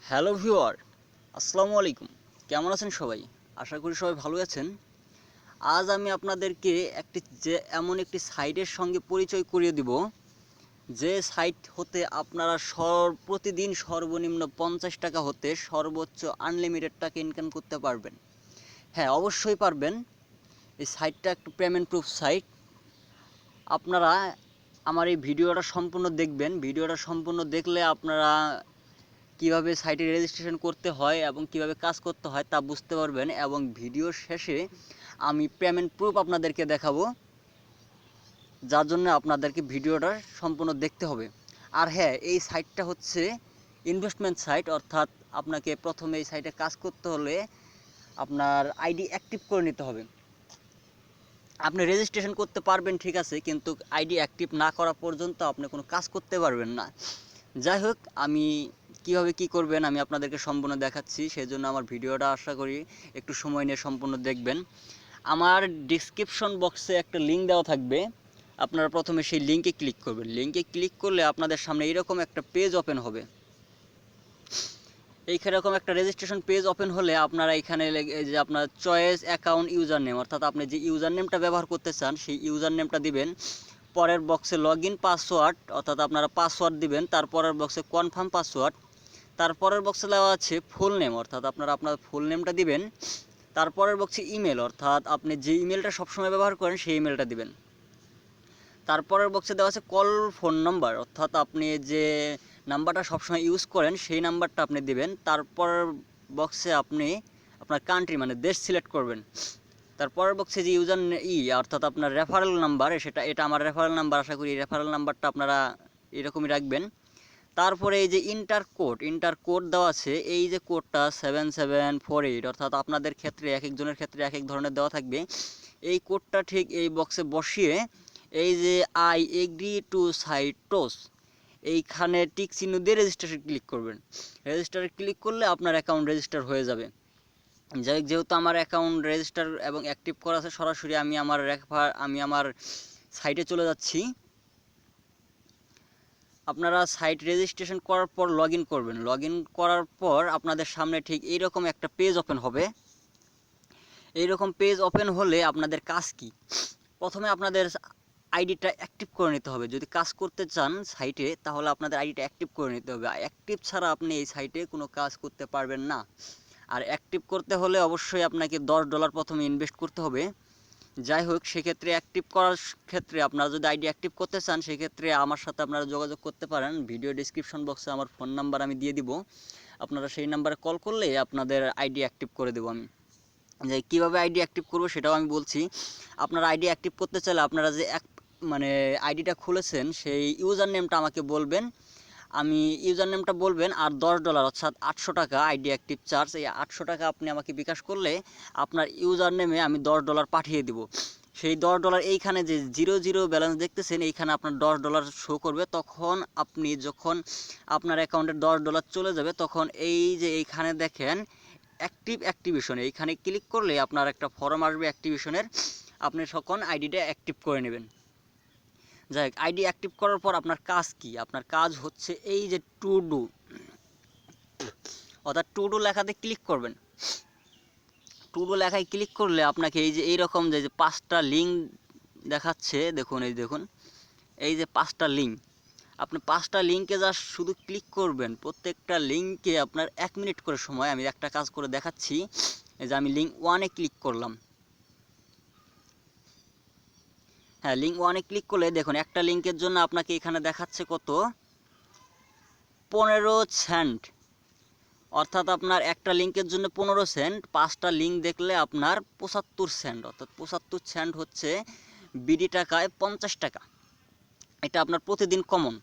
Hello viewer, আসসালামু আলাইকুম। কেমন আছেন সবাই? আশা করি সবাই ভালো আছেন। আজ আমি আপনাদেরকে এমন একটি সাইটের সঙ্গে পরিচয় করিয়ে দিব, যে সাইট হতে আপনারা প্রতিদিন সর্বনিম্ন 50 টাকা হতে সর্বোচ্চ আনলিমিটেড টাকা ইনকাম করতে পারবেন। হ্যাঁ, অবশ্যই পারবেন। এই সাইটটা একটা পেমেন্ট প্রুফ সাইট। আপনারা আমার এই ভিডিওটা সম্পূর্ণ দেখবেন। ভিডিওটা সম্পূর্ণ দেখলে আপনারা কিভাবে সাইটে রেজিস্ট্রেশন করতে হয় এবং কিভাবে কাজ করতে হয় তা বুঝতে পারবেন, এবং ভিডিওর শেষে আমি পেমেন্ট প্রুফ আপনাদেরকে দেখাবো, যার জন্য আপনাদেরকে ভিডিওটা সম্পূর্ণ দেখতে হবে। আর হ্যাঁ, এই সাইটটা হচ্ছে ইনভেস্টমেন্ট সাইট, অর্থাৎ আপনাকে প্রথমে এই সাইটে কাজ করতে হলে আপনার আইডি অ্যাক্টিভ করে নিতে হবে। আপনি রেজিস্ট্রেশন করতে পারবেন ঠিক আছে, কিন্তু আইডি অ্যাক্টিভ না করা পর্যন্ত আপনি কোনো কাজ করতে পারবেন না। যাই হোক, আমি কীভাবে কী করবেন আমি আপনাদেরকে সম্পূর্ণ দেখাচ্ছি, সেই জন্য আমার ভিডিওটা আশা করি একটু সময় নিয়ে সম্পূর্ণ দেখবেন। আমার ডিসক্রিপশন বক্সে একটা লিঙ্ক দেওয়া থাকবে, আপনারা প্রথমে সেই লিঙ্কে ক্লিক করবেন। লিঙ্কে ক্লিক করলে আপনাদের সামনে এইরকম একটা পেজ ওপেন হবে। এইরকম একটা রেজিস্ট্রেশন পেজ ওপেন হলে আপনারা এখানে যে আপনার চয়েস অ্যাকাউন্ট ইউজার নেম, অর্থাৎ আপনি যে ইউজার নেমটা ব্যবহার করতে চান সেই ইউজার নেমটা দিবেন। পরের বক্সে লগইন পাসওয়ার্ড, অর্থাৎ আপনারা পাসওয়ার্ড দিবেন। তারপরের বক্সে কনফার্ম পাসওয়ার্ড। তারপরের বক্সে দেওয়া আছে ফুল নেম, অর্থাৎ আপনারা আপনার ফুল নেমটা দিবেন। তারপরের বক্সে ইমেল, অর্থাৎ আপনি যে ইমেলটা সবসময় ব্যবহার করেন সেই ইমেলটা দিবেন। তারপরের বক্সে দেওয়া আছে কল ফোন নাম্বার, অর্থাৎ আপনি যে নাম্বারটা সবসময় ইউজ করেন সেই নাম্বারটা আপনি দিবেন। তারপরের বক্সে আপনি আপনার কান্ট্রি মানে দেশ সিলেক্ট করবেন। তারপরের বক্সে যে অর্থাৎ আপনার রেফারেল নাম্বার, এটা আমার রেফারেল নাম্বার, আশা করি রেফারেল নাম্বারটা আপনারা এরকমই রাখবেন। তারপরে এই যে ইন্টার কোড দেওয়া আছে, এই যে কোডটা 7748, অর্থাৎ আপনাদের ক্ষেত্রে এক একজনের ক্ষেত্রে এক এক ধরনের দেওয়া থাকবে। এই কোডটা ঠিক এই বক্সে বসিয়ে এই যে আই এগ্রি টু সাইটোস, এইখানে টিক চিহ্ন দিয়ে রেজিস্ট্রেশন ক্লিক করবেন। রেজিস্টারে ক্লিক করলে আপনার অ্যাকাউন্ট রেজিস্টার হয়ে যাবে। যেহেতু আমার অ্যাকাউন্ট রেজিস্টার এবং অ্যাক্টিভ করা আছে, সরাসরি আমি আমার সাইটে চলে যাচ্ছি। আপনারা সাইট রেজিস্ট্রেশন করার পর লগইন করবেন। লগইন করার পর আপনাদের সামনে ঠিক এইরকম একটা পেজ ওপেন হবে। এইরকম পেজ ওপেন হলে আপনাদের কাজ কি? প্রথমে আপনাদের আইডিটা অ্যাক্টিভ করে নিতে হবে। যদি কাজ করতে চান সাইটে, তাহলে আপনাদের আইডিটা অ্যাক্টিভ করে নিতে হবে। অ্যাক্টিভ ছাড়া আপনি এই সাইটে কোনো কাজ করতে পারবেন না। আর অ্যাক্টিভ করতে হলে অবশ্যই আপনাকে $10 প্রথমে ইনভেস্ট করতে হবে। যাই হোক, সেক্ষেত্রে অ্যাক্টিভ করার ক্ষেত্রে আপনারা যদি আইডি অ্যাক্টিভ করতে চান, সেক্ষেত্রে আমার সাথে আপনারা যোগাযোগ করতে পারেন। ভিডিও ডিসক্রিপশন বক্সে আমার ফোন নাম্বার আমি দিয়ে দিব, আপনারা সেই নাম্বারে কল করলে আপনাদের আইডি অ্যাক্টিভ করে দেবো আমি। যে কীভাবে আইডি অ্যাক্টিভ করবো সেটাও আমি বলছি। আপনারা আইডি অ্যাক্টিভ করতে চাইলে আপনারা যে আইডিটা খুলেছেন সেই ইউজার নেমটা আমাকে বলবেন। ইউজার নেমটা বলবেন, আর $10 অর্থাৎ 800 টাকা আইডি অ্যাক্টিভ চার্জ। এই 800 টাকা আপনি আমাকে বিকাশ করলে আপনার ইউজার নেমে আমি $10 পাঠিয়ে দিব। সেই $10 এইখানে যে 00 ব্যালেন্স দেখতেছেন, এইখানে আপনার $10 শো করবে। তখন আপনি যখন আপনার অ্যাকাউন্টে $10 চলে যাবে, তখন এই যে এইখানে দেখেন অ্যাক্টিভেশন, এইখানে ক্লিক করলে আপনার একটা ফর্ম আসবে অ্যাক্টিভেশনের, আপনি তখন আইডিটা অ্যাক্টিভ করে নেবেন। যাই হোক, আইডি অ্যাক্টিভ করার পর আপনার কাজ কি? আপনার কাজ হচ্ছে এই যে টু ডু, অর্থাৎ টু ডু লেখাতে ক্লিক করবেন। টু ডু লেখায় ক্লিক করলে আপনাকে এই যে এইরকম যে 5টা লিঙ্ক দেখাচ্ছে, দেখুন এই যে 5টা লিঙ্ক, আপনি 5টা লিঙ্কে যা শুধু ক্লিক করবেন। প্রত্যেকটা লিঙ্কে আপনার 1 মিনিট করে সময়। আমি একটা কাজ করে দেখাচ্ছি। এই যে আমি লিঙ্ক 1-এ ক্লিক করলাম। হ্যাঁ, লিঙ্ক 1-এ ক্লিক করলে দেখুন একটা লিঙ্কের জন্য আপনাকে এখানে দেখাচ্ছে কত, 15 সেন্ট। অর্থাৎ আপনার একটা লিঙ্কের জন্য 15 সেন্ট, 5টা লিঙ্ক দেখলে আপনার 75 সেন্ট, অর্থাৎ 75 সেন্ট হচ্ছে বিডি টাকায় 50 টাকা। এটা আপনার প্রতিদিন কমন।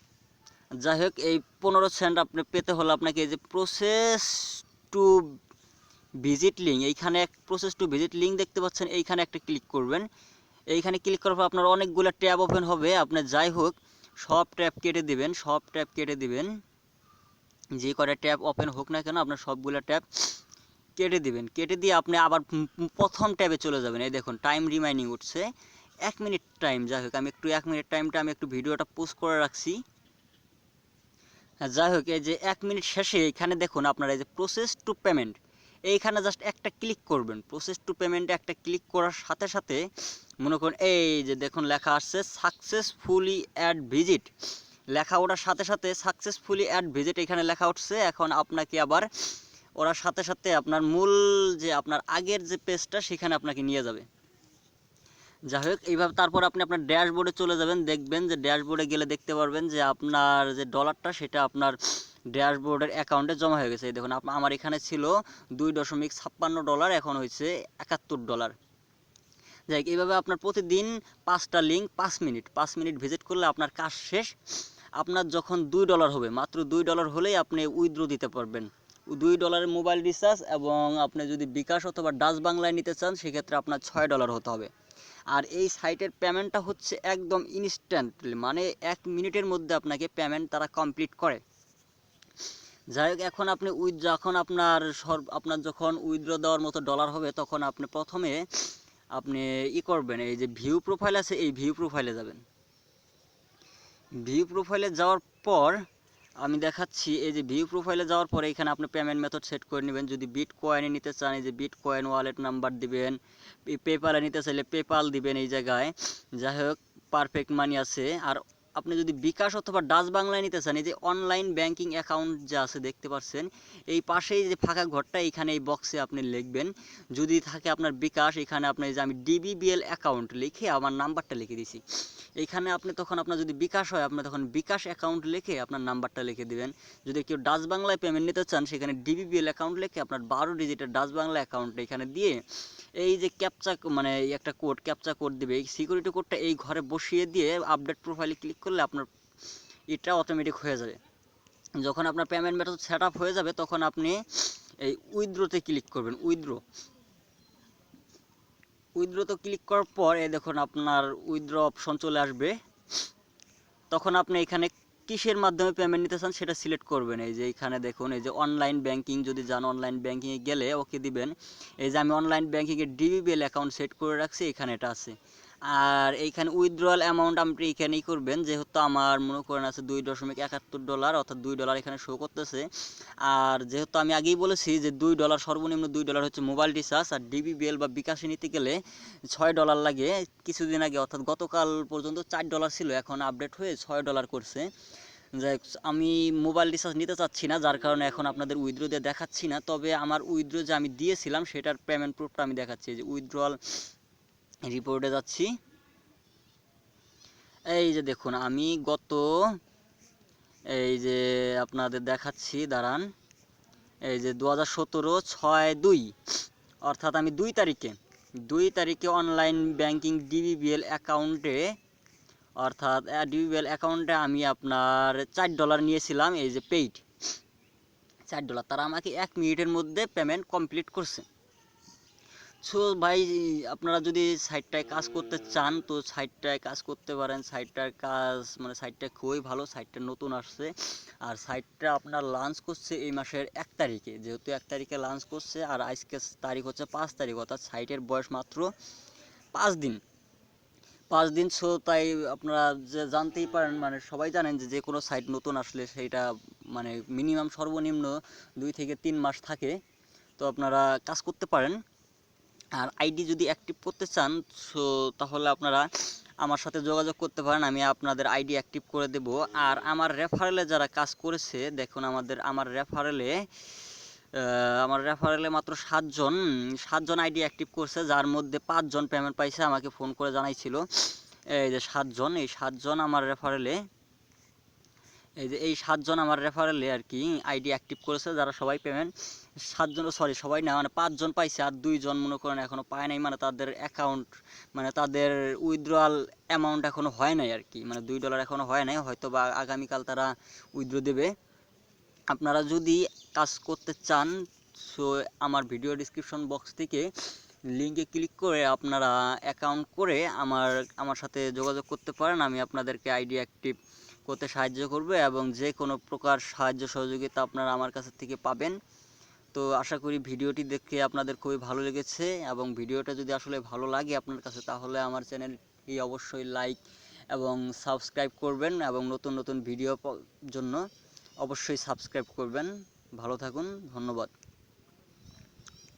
যাই হোক, এই 15 সেন্ট আপনি পেতে হলে আপনাকে এই যে প্রসেস টু ভিজিট লিঙ্ক, এইখানে প্রসেস টু ভিজিট লিঙ্ক দেখতে পাচ্ছেন, এইখানে একটা ক্লিক করবেন। এইখানে ক্লিক করার পর আপনার অনেকগুলো ট্যাব ওপেন হবে। আপনি যাই হোক সব ট্যাব কেটে দিবেন। যে কটা ট্যাব ওপেন হোক না কেন আপনার সবগুলো ট্যাব কেটে দিবেন। কেটে দিয়ে আপনি আবার প্রথম ট্যাবে চলে যাবেন। এই দেখুন টাইম রিমাইনিং উঠছে 1 মিনিট টাইম। যাই হোক, আমি একটু 1 মিনিট টাইমটা আমি একটু ভিডিওটা পোস্ট করে রাখছি। হ্যাঁ, যাই হোক, এই যে 1 মিনিট শেষে এখানে দেখুন আপনারা এই যে প্রসেস টু পেমেন্ট, এইখানে জাস্ট একটা ক্লিক করবেন। প্রসেস টু পেমেন্টে একটা ক্লিক করার সাথে সাথে মনে করুন এই যে দেখুন লেখা আসছে সাকসেসফুলি অ্যাড ভিজিট, লেখা ওঠার সাথে সাথে সাকসেসফুলি অ্যাড ভিজিট এখানে লেখা উঠছে। এখন আপনাকে আবার ওরা সাথে সাথে আপনার মূল যে আপনার আগের যে পেজটা সেখানে আপনাকে নিয়ে যাবে। যাই হোক, এইভাবে তারপর আপনি আপনার ড্যাশবোর্ডে চলে যাবেন, দেখবেন যে ড্যাশবোর্ডে গেলে দেখতে পারবেন যে আপনার যে ডলারটা সেটা আপনার ড্যাশবোর্ডের অ্যাকাউন্টে জমা হয়ে গেছে। এই দেখুন আমার এখানে ছিল $2.56, এখন হয়েছে $71। যাই হোক, এইভাবে আপনার প্রতিদিন 5টা লিঙ্ক 5 মিনিট ভিজিট করলে আপনার কাজ শেষ। আপনার যখন $2 হবে, মাত্র $2 হলেই আপনি উইথড্র দিতে পারবেন। $2 মোবাইল রিচার্জ, এবং আপনি যদি বিকাশ অথবা ডাচ বাংলায় নিতে চান সেক্ষেত্রে আপনার $6 হতে হবে। আর এই সাইটের পেমেন্টটা হচ্ছে একদম ইনস্ট্যান্টলি, মানে 1 মিনিটের মধ্যে আপনাকে পেমেন্ট তারা কমপ্লিট করে। যাই হোক, এখন আপনি যখন আপনার যখন উইথড্র দেওয়ার মতো ডলার হবে তখন আপনি প্রথমে আপনি করবেন, এই যে ভিউ প্রোফাইল আছে, এই ভিউ প্রোফাইলে যাবেন। ভিউ প্রোফাইলে যাওয়ার পর আমি দেখাচ্ছি, এই যে ভিউ প্রোফাইলে যাওয়ার পরে এখানে আপনি পেমেন্ট মেথড সেট করে নেবেন। যদি বিটকয়েনে নিতে চান এই যে বিটকয়েন ওয়ালেট নাম্বার দিবেন, পেপালে নিতে চাইলে পেপাল দিবেন এই জায়গায়। যাই হোক, পারফেক্ট মানি আছে। আর আপনি যদি বিকাশ অথবা ডাচ বাংলায় নিতে চান এই যে অনলাইন ব্যাংকিং অ্যাকাউন্ট যা আছে দেখতে পাচ্ছেন, এই পাশেই যে ফাঁকা ঘরটা এইখানে এই বক্সে আপনি লিখবেন। যদি থাকে আপনার বিকাশ, এখানে আপনি যে আমি ডিবিবিএল অ্যাকাউন্ট লিখে আমার নাম্বারটা লিখে দিছি। এইখানে আপনি তখন আপনার যদি বিকাশ হয় আপনি তখন বিকাশ অ্যাকাউন্ট লিখে আপনার নাম্বারটা লিখে দিবেন। যদি কেউ ডাচ বাংলায় পেমেন্ট নিতে চান সেখানে ডিবিবিএল অ্যাকাউন্ট লিখে আপনার 12 ডিজিটের ডাচ বাংলা অ্যাকাউন্ট এখানে দিয়ে এই যে ক্যাপচা মানে একটা ক্যাপচা কোড দিবে, এই সিকিউরিটি কোডটা এই ঘরে বসিয়ে দিয়ে আপডেট প্রোফাইলে ক্লিক করলে আপনার এটা অটোমেটিক হয়ে যাবে। যখন আপনার পেমেন্ট মেথড সেট আপ হয়ে যাবে তখন আপনি এই উইথড্রোতে ক্লিক করবেন। উইথড্রোতে ক্লিক করার পর এই দেখুন আপনার উইথড্র অপশন চলে আসবে। তখন আপনি এখানে কিসের মাধ্যমে পেমেন্ট নিতে চান সেটা সিলেক্ট করবেন। এই যে এখানে দেখুন এই যে অনলাইন ব্যাংকিং, যদি যান অনলাইন ব্যাংকিংয়ে গেলে ওকে দিবেন। এই যে আমি অনলাইন ব্যাংকিংয়ে ডিবিবিএল অ্যাকাউন্ট সেট করে রাখছি, এখানে এটা আছে। আর এইখানে উইথড্রয়াল অ্যামাউন্ট আপনি এখানেই করবেন, যেহেতু আমার মনে করেন আছে $2.71, অর্থাৎ $2 এখানে শো করতেছে। আর যেহেতু আমি আগেই বলেছি যে $2 সর্বনিম্ন $2 হচ্ছে মোবাইল রিচার্জ, আর ডিবিবিএল বা বিকাশে নিতে গেলে $6 লাগে। কিছুদিন আগে অর্থাৎ গতকাল পর্যন্ত $4 ছিল, এখন আপডেট হয়ে $6 করছে। যাই হোক, আমি মোবাইল রিচার্জ নিতে চাচ্ছি না, যার কারণে এখন আপনাদের উইথড্র দিয়ে দেখাচ্ছি না। তবে আমার উইথড্র যে আমি দিয়েছিলাম সেটার পেমেন্ট প্রুফটা আমি দেখাচ্ছি। যে উইথড্রয়াল রিপোর্টে যাচ্ছি, এই যে দেখুন আমি এই যে আপনাদের দেখাচ্ছি, দাঁড়ান। এই যে 2017/6/2, অর্থাৎ আমি 2 তারিখে অনলাইন ব্যাংকিং ডিবিবিএল অ্যাকাউন্টে, অর্থাৎ ডিবিবিএল অ্যাকাউন্টে আমি আপনার $4 নিয়েছিলাম। এই যে পেইড $4, তারা আমাকে 1 মিনিটের মধ্যে পেমেন্ট কমপ্লিট করছে। সো ভাই, আপনারা যদি সাইটটায় কাজ করতে চান তো সাইটটায় কাজ করতে পারেন। সাইটটার কাজ মানে সাইটটা খুবই ভালো, সাইটটা নতুন আসছে। আর সাইটটা আপনার লঞ্চ করছে এই মাসের 1 তারিখে, যেহেতু 1 তারিখে লঞ্চ করছে আর আজকে তারিখ হচ্ছে 5 তারিখ, অর্থাৎ সাইটের বয়স মাত্র 5 দিন। সো তাই আপনারা যে জানতেই পারেন, মানে সবাই জানেন যে কোনো সাইট নতুন আসলে সেইটা মানে মিনিমাম সর্বনিম্ন 2 থেকে 3 মাস থাকে। তো আপনারা কাজ করতে পারেন। আর আইডি যদি অ্যাক্টিভ করতে চান সো তাহলে আপনারা আমার সাথে যোগাযোগ করতে পারেন, আমি আপনাদের আইডি অ্যাক্টিভ করে দেব। আর আমার রেফারেলে যারা কাজ করেছে দেখুন, আমার রেফারেলে মাত্র 7জন আইডি অ্যাক্টিভ করছে, যার মধ্যে 5জন পেমেন্ট পাইছে, আমাকে ফোন করে জানাইছিল। এই যে 7জন আমার রেফারেলে, এই 7জন আমার রেফারেলে আর কি আইডি অ্যাক্টিভ করেছে, যারা সবাই পেমেন্ট 7জন, সরি সবাই না, মানে 5জন পাইছে আর 2জন মনে করেন এখনও পায় নাই, মানে তাদের অ্যাকাউন্ট মানে তাদের উইথড্রয়াল অ্যামাউন্ট এখনও হয় নাই আর কি, মানে $2 এখনও হয় নাই, হয়তো বা আগামীকাল তারা উইথড্র দেবে। আপনারা যদি কাজ করতে চান সো আমার ভিডিও ডিসক্রিপশন বক্স থেকে লিঙ্কে ক্লিক করে আপনারা অ্যাকাউন্ট করে আমার সাথে যোগাযোগ করতে পারেন। আমি আপনাদেরকে আইডি অ্যাক্টিভ করতে সাহায্য করবে এবং যে কোনো প্রকার সাহায্য সহযোগিতা আপনারা আমার কাছ থেকে পাবেন। তো আশা করি ভিডিওটি দেখে আপনাদের খুবই ভালো লেগেছে, এবং ভিডিওটা যদি আসলে ভালো লাগে আপনার কাছে তাহলে আমার চ্যানেলটি অবশ্যই লাইক এবং সাবস্ক্রাইব করবেন, এবং নতুন নতুন ভিডিও জন্য অবশ্যই সাবস্ক্রাইব করবেন। ভালো থাকুন, ধন্যবাদ।